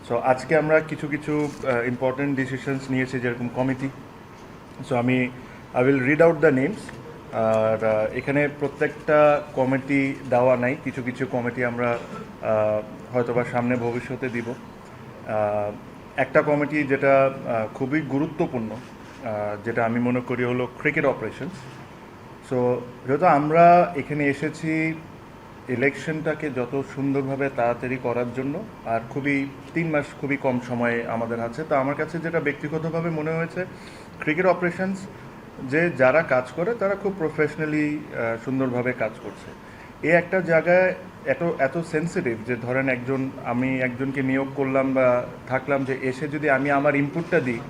So আজকে আমরা কিছু কিছু ইম্পর্টেন্ট ডিসিশনস নিয়েছি, যেরকম committee. So I will read out the names. আর এখানে প্রত্যেকটা কমিটি দেওয়া নাই, কিছু কিছু কমিটি আমরা হয়তোবা সামনে ভবিষ্যতে দিব। একটা কমিটি যেটা খুবই গুরুত্বপূর্ণ, যেটা আমি মনে করি হলো ক্রিকেট অপারেশনস। সো যেহেতু আমরা এখানে এসেছি ইলেকশনটাকে যত সুন্দরভাবে তাড়াতাড়ি করার জন্য, আর 3 মাস খুবই কম সময়ে আমাদের আছে, তো আমার কাছে যেটা ব্যক্তিগতভাবে মনে হয়েছে, ক্রিকেট অপারেশনস যে যারা কাজ করে তারা খুব প্রফেশনালি সুন্দরভাবে কাজ করছে। এই একটা জায়গায় এত এত সেন্সিটিভ যে ধরেন আমি একজনকে নিয়োগ করলাম বা থাকলাম, যে এসে যদি আমি আমার ইনপুটটা দিই,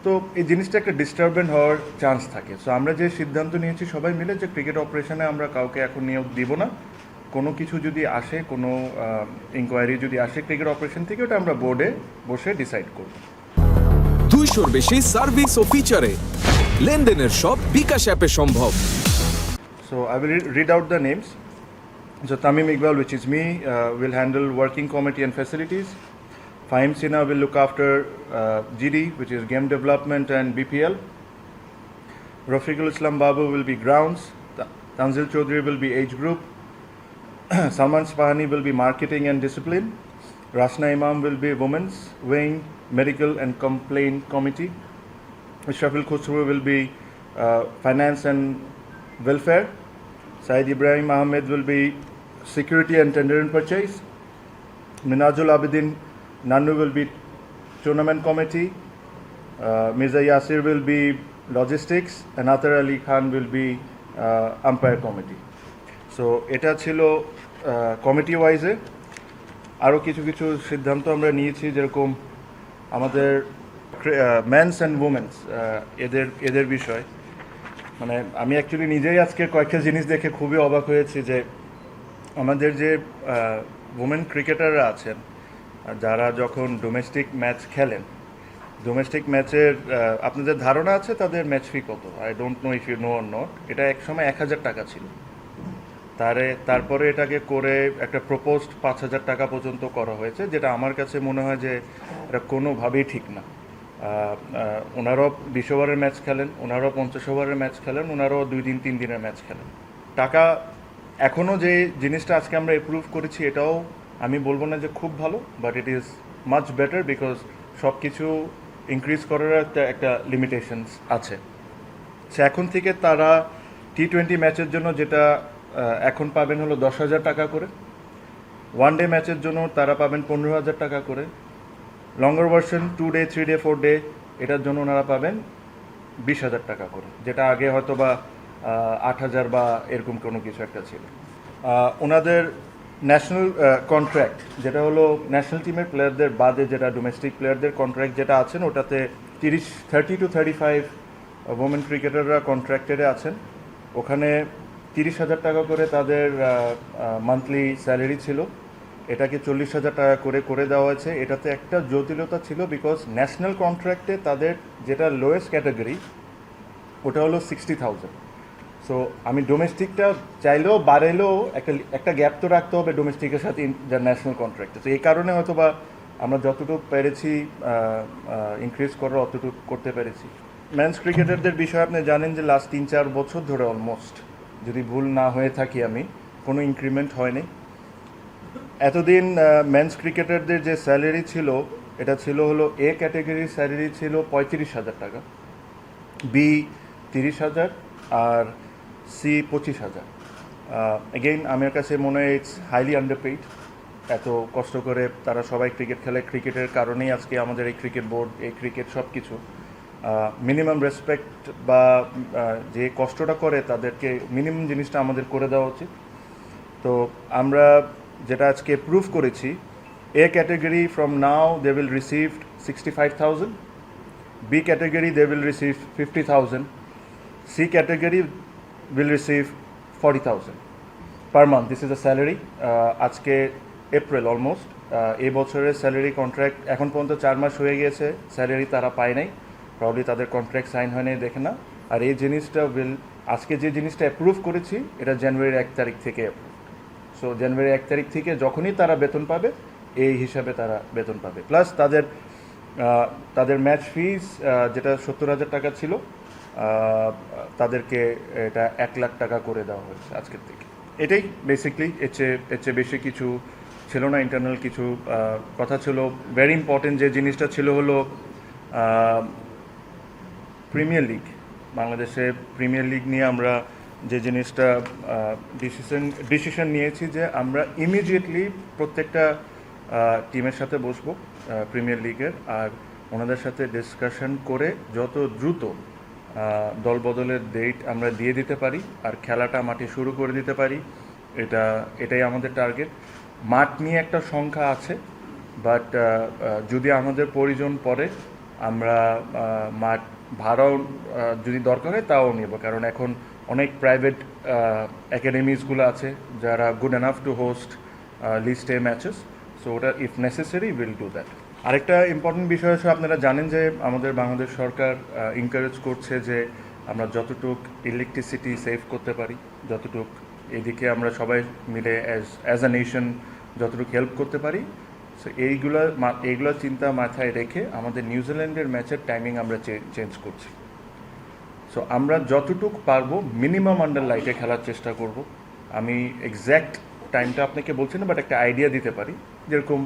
তো এই জিনিসটা একটা ডিস্টারবেন্ট হওয়ার চান্স থাকে। সো আমরা যে সিদ্ধান্ত নিয়েছি সবাই মিলে, যে ক্রিকেট অপারেশনে আমরা কাউকে এখন নিয়োগ দিব না। কোনো কিছু যদি আসে, কোনো ইনকোয়ারি যদি আসে ক্রিকেট অপারেশন থেকে, ওটা আমরা বোর্ডে বসে ডিসাইড করব। 200-র বেশি সার্ভিস ও ফিচারে লেনদেনের সব বিকাশ অ্যাপে সম্ভব। So I will read out the names. So Tamim Iqbal, which is me, will handle working committee and facilities. Fahim Sinha will look after GD, which is game development and BPL. Rafiqul Islam Babu will be grounds. Tanzil Chaudhary will be age group. Salman Spahani will be marketing and discipline. Rasna Imam will be women's wing, medical and complaint committee. Shafil Khusru will be finance and welfare. Said Ibrahim Ahmed will be security and tender and purchase. Minajul Abidin Nanu will be tournament committee. Mirza Yasir will be logistics, and Atar Ali Khan will be umpire committee. So এটা ছিল committee ওয়াইজে। আরও কিছু কিছু সিদ্ধান্ত আমরা নিয়েছি, যেরকম আমাদের মেন্স অ্যান্ড উমেন্স এদের বিষয়। মানে আমি অ্যাকচুয়ালি নিজেই আজকে কয়েকটা জিনিস দেখে খুবই অবাক হয়েছি, যে আমাদের যে উমেন ক্রিকেটাররা আছেন, যারা যখন ডোমেস্টিক ম্যাচ খেলেন, ডোমেস্টিক ম্যাচের আপনাদের ধারণা আছে তাদের ম্যাচ ফি কত? I don't know if you know or not. এটা একসময় 1,000 টাকা ছিল। তারপরে এটাকে করে একটা প্রপোজড 5,000 টাকা পর্যন্ত করা হয়েছে, যেটা আমার কাছে মনে হয় যে এটা কোনোভাবেই ঠিক না। ওনারাও 20 ওভারের ম্যাচ খেলেন, ওনারাও 50 ওভারের ম্যাচ খেলেন, ওনারাও 2 দিন 3 দিনের ম্যাচ খেলেন। টাকা এখনও যে জিনিসটা আজকে আমরা অ্যাপ্রুভ করেছি, এটাও আমি বলবো না যে খুব ভালো, but it is much better, because সব কিছু ইনক্রিজ করার একটা লিমিটেশনস আছে। সে এখন থেকে তারা T20 ম্যাচের জন্য যেটা এখন পাবেন হলো 10,000 টাকা করে, ওয়ান ডে ম্যাচের জন্য তারা পাবেন 15,000 টাকা করে, লঙ্গার ভার্সন 2 ডে 3 ডে 4 ডে এটার জন্য ওনারা পাবেন 20,000 টাকা করে, যেটা আগে হয়তো বা 8,000 বা এরকম কোনো কিছু একটা ছিল। ওনাদের ন্যাশনাল কন্ট্রাক্ট, যেটা হলো ন্যাশনাল টিমের প্লেয়ারদের বাদে যেটা ডোমেস্টিক প্লেয়ারদের কন্ট্রাক্ট যেটা আছেন, ওটাতে 30 to 35 ওমেন ক্রিকেটাররা কন্ট্রাক্টেডে আছেন। ওখানে 30,000 টাকা করে তাদের মান্থলি স্যালারি ছিল, এটাকে 40,000 টাকা করে দেওয়া হয়েছে। এটাতে একটা জটিলতা ছিল, বিকজ ন্যাশনাল কন্ট্রাক্টে তাদের যেটা লোয়েস্ট ক্যাটাগরি ওটা হলো 60,000। সো আমি ডোমেস্টিকটা চাইলেও বাড়াইলেও একটা গ্যাপ তো রাখতে হবে ডোমেস্টিকের সাথে যা ন্যাশনাল কন্ট্রাক্টে। তো এই কারণে হয়তো বা আমরা যতটুকু পেরেছি ইনক্রিজ করার অতটুকু করতে পেরেছি। মেন্স ক্রিকেটারদের বিষয়ে আপনি জানেন যে লাস্ট 3-4 বছর ধরে অলমোস্ট, যদি ভুল না হয়ে থাকি আমি, কোনো ইনক্রিমেন্ট হয়নি। এতদিন মেন্স ক্রিকেটারদের যে স্যালারি ছিল, এটা ছিল হলো এ ক্যাটাগরির স্যালারি ছিল 35,000 টাকা, বি 30,000, আর সি 25,000। এগেইন আমার কাছে মনে হয় ইটস হাইলি আন্ডারপেইড। এত কষ্ট করে তারা সবাই ক্রিকেট খেলে, ক্রিকেটের কারণেই আজকে আমাদের এই ক্রিকেট বোর্ড, এই ক্রিকেট সব কিছু। মিনিমাম রেসপেক্ট বা যে কষ্টটা করে তাদেরকে মিনিমাম জিনিসটা আমাদের করে দেওয়া উচিত। তো আমরা যেটা আজকে প্রুভ করেছি, A category from now they will receive 65,000, B category they will receive 50,000, C category will receive 40,000 per month. This is a salary. আজকে এপ্রিল অলমোস্ট, এই বছরের স্যালারি কন্ট্রাক্ট এখন পর্যন্ত 4 মাস হয়ে গিয়েছে, স্যালারি তারা পায় নাই, প্রবলি তাদের কন্ট্রাক্ট সাইন হয় নাই, দেখে না। আর এই জিনিসটা আজকে যে জিনিসটা অ্যাপ্রুভ করেছি, এটা জানুয়ারির 1 তারিখ থেকে অ্যাপ্রুভ। সো জানুয়ারি 1 তারিখ থেকে যখনই তারা বেতন পাবে, এই হিসাবে তারা বেতন পাবে, প্লাস তাদের ম্যাচ ফিস যেটা 70,000 টাকা ছিল, তাদেরকে এটা 1 লাখ টাকা করে দেওয়া হয়েছে আজকের থেকে। এটাই বেসিকলি, এর চেয়ে বেশি কিছু ছিল না। ইন্টারনাল কিছু কথা ছিল। ভেরি ইম্পর্টেন্ট যে জিনিসটা ছিল হলো প্রিমিয়ার লিগ। বাংলাদেশে প্রিমিয়ার লিগ নিয়ে আমরা যে জিনিসটা ডিসিশন নিয়েছি যে আমরা ইমিডিয়েটলি প্রত্যেকটা টিমের সাথে বসবো প্রিমিয়ার লিগের, আর ওনাদের সাথে ডিসকাশন করে যত দ্রুত দল বদলের ডেট আমরা দিয়ে দিতে পারি আর খেলাটা মাঠে শুরু করে দিতে পারি, এটাই আমাদের টার্গেট। মাঠ নিয়ে একটা সংখ্যা আছে, বাট যদি আমাদের প্রয়োজন পড়ে আমরা মাঠ ভাড়াও যদি দরকার হয় তাও নেব, কারণ এখন অনেক প্রাইভেট একাডেমিজগুলো আছে যারা good enough to host list A matches, so ওটা if necessary will do that. আরেকটা ইম্পর্টেন্ট বিষয় হচ্ছে, আপনারা জানেন যে আমাদের বাংলাদেশ সরকার এনকারেজ করছে যে আমরা যতটুক ইলেকট্রিসিটি সেভ করতে পারি, যতটুক এদিকে আমরা সবাই মিলে অ্যাজ আ নেশন যতটুকু হেল্প করতে পারি, সো এইগুলো চিন্তা মাথায় রেখে আমাদের নিউজিল্যান্ডের ম্যাচের টাইমিং আমরা চেঞ্জ করছি। সো আমরা যতটুকু পারবো মিনিমাম আন্ডার লাইটে খেলার চেষ্টা করব। আমি এক্স্যাক্ট টাইমটা আপনাকে বলছি না, বাট একটা আইডিয়া দিতে পারি। যেরকম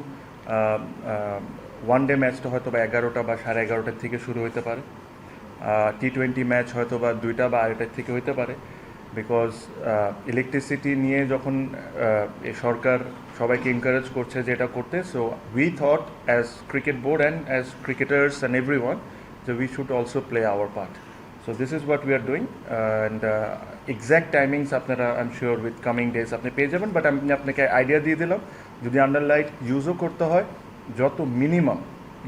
ওয়ান ডে ম্যাচটা হয়তো বা 11টা বা 11:30 থেকে শুরু হতে পারে, T20 ম্যাচ হয়তো বা 2টা বা 2:30 থেকে হতে পারে, বিকজ ইলেকট্রিসিটি নিয়ে যখন সরকার সবাইকে এনকারেজ করছে যে এটা করতে, so we thought as cricket board and as cricketers and everyone যে we should also play our part. So this is what we are doing, and exact timings আপনারা I'm sure with coming days আপনি পেয়ে যাবেন, but আমি আপনাকে idea দিয়ে দিলাম যদি আন্ডার লাইট ইউজও করতে হয় যত মিনিমাম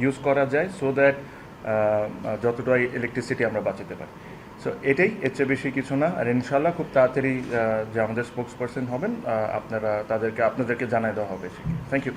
ইউজ করা যায়, সো দ্যাট যতটা ইলেকট্রিসিটি আমরা বাঁচাতে পারি। সো এটাই, এর চেয়ে বেশি কিছু না। আর ইনশাল্লাহ খুব তাড়াতাড়ি যে আমাদের স্পোক্স পারসন হবেন আপনাদেরকে জানাই দেওয়া হবে। Thank you.